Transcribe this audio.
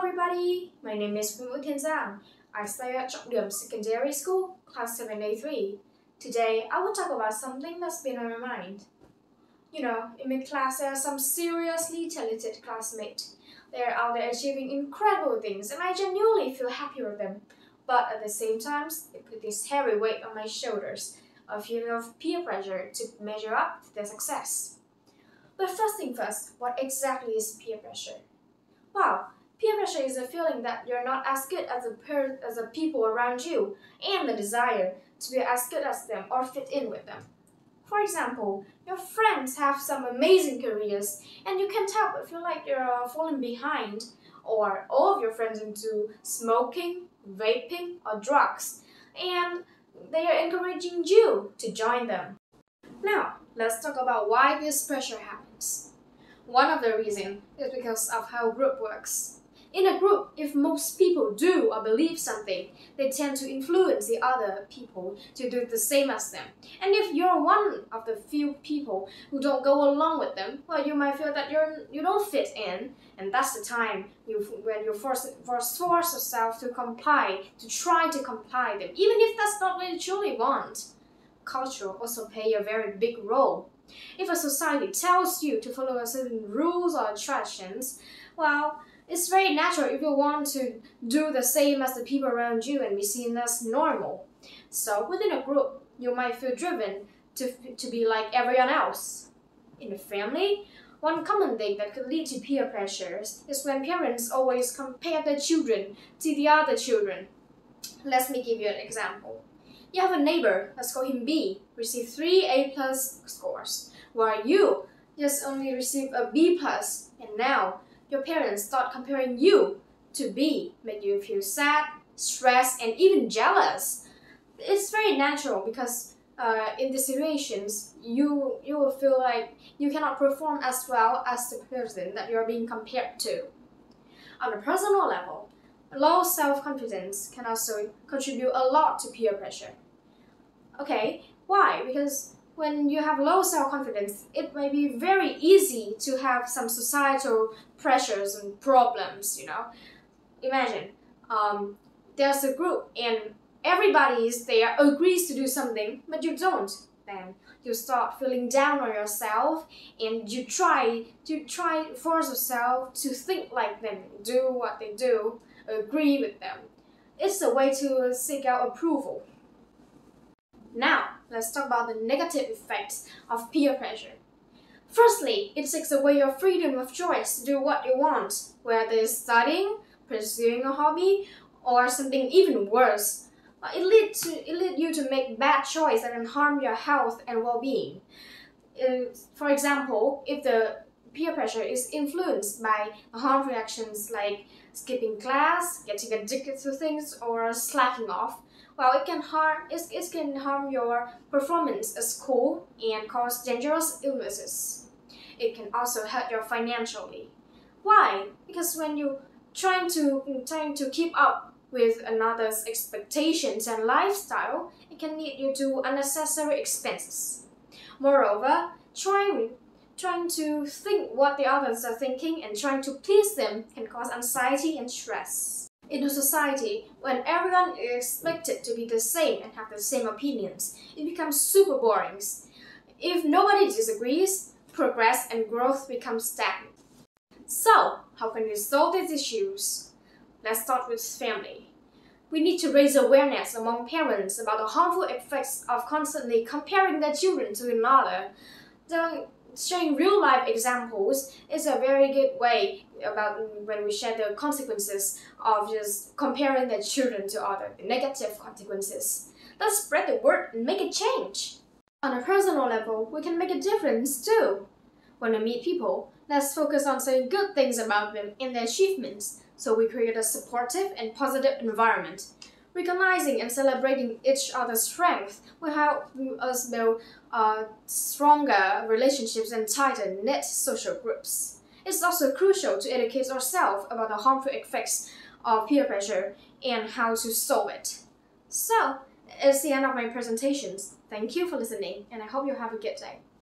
everybody, my name is Nguyễn Vũ Thiên Giang. I study at Trọng Điểm Secondary School, Class 7A3. Today, I will talk about something that's been on my mind. You know, in my class there are some seriously talented classmates. They're out there achieving incredible things and I genuinely feel happy with them. But at the same time, it put this heavy weight on my shoulders, a feeling of peer pressure to measure up to their success. But first thing first, what exactly is peer pressure? Wow, peer pressure is a feeling that you're not as good as the people around you and the desire to be as good as them or fit in with them. For example, your friends have some amazing careers and you can't help but feel like you're falling behind, or all of your friends into smoking, vaping or drugs, and they are encouraging you to join them. Now, let's talk about why this pressure happens. One of the reasons is because of how group works. In a group, if most people do or believe something, they tend to influence the other people to do the same as them. And if you're one of the few people who don't go along with them, well, you might feel that you don't fit in, and that's the time when you force yourself to comply, to try to comply them, even if that's not what you truly want. Culture also plays a very big role. If a society tells you to follow a certain rules or traditions, well, it's very natural if you want to do the same as the people around you and be seen as normal. So within a group, you might feel driven to be like everyone else. In a family, one common thing that could lead to peer pressures is when parents always compare their children to the other children. Let me give you an example. You have a neighbor, let's call him B, receive 3 A+ scores, while you just only receive a B+, and now your parents start comparing you to B, make you feel sad, stressed, and even jealous. It's very natural because in these situations, you will feel like you cannot perform as well as the person that you're being compared to. On a personal level, low self-confidence can also contribute a lot to peer pressure. Okay, why? Because when you have low self-confidence, it may be very easy to have some societal pressures and problems, you know. Imagine, there's a group and everybody is there, agrees to do something, but you don't. Then you start feeling down on yourself and you try force yourself to think like them, do what they do, agree with them. It's a way to seek out approval. Now, let's talk about the negative effects of peer pressure. Firstly, it takes away your freedom of choice to do what you want, whether it's studying, pursuing a hobby, or something even worse. It leads you to make bad choices that can harm your health and well-being. For example, if the peer pressure is influenced by harmful actions like skipping class, getting addicted to things, or slacking off, well, it can harm your performance at school and cause dangerous illnesses. It can also hurt you financially. Why? Because when you're trying to keep up with another's expectations and lifestyle, it can lead you to unnecessary expenses. Moreover, trying to think what the others are thinking and trying to please them can cause anxiety and stress. In a society, when everyone is expected to be the same and have the same opinions, it becomes super boring. If nobody disagrees, progress and growth becomes stagnant. So, how can we solve these issues? Let's start with family. We need to raise awareness among parents about the harmful effects of constantly comparing their children to another. Sharing real-life examples is a very good way about when we share the consequences of just comparing their children to others, the negative consequences. Let's spread the word and make a change. On a personal level, we can make a difference too. When we meet people, let's focus on saying good things about them and their achievements, so we create a supportive and positive environment. Recognizing and celebrating each other's strength will help us build stronger relationships and tighter-knit social groups. It's also crucial to educate ourselves about the harmful effects of peer pressure and how to solve it. So, it's the end of my presentations. Thank you for listening, and I hope you have a good day.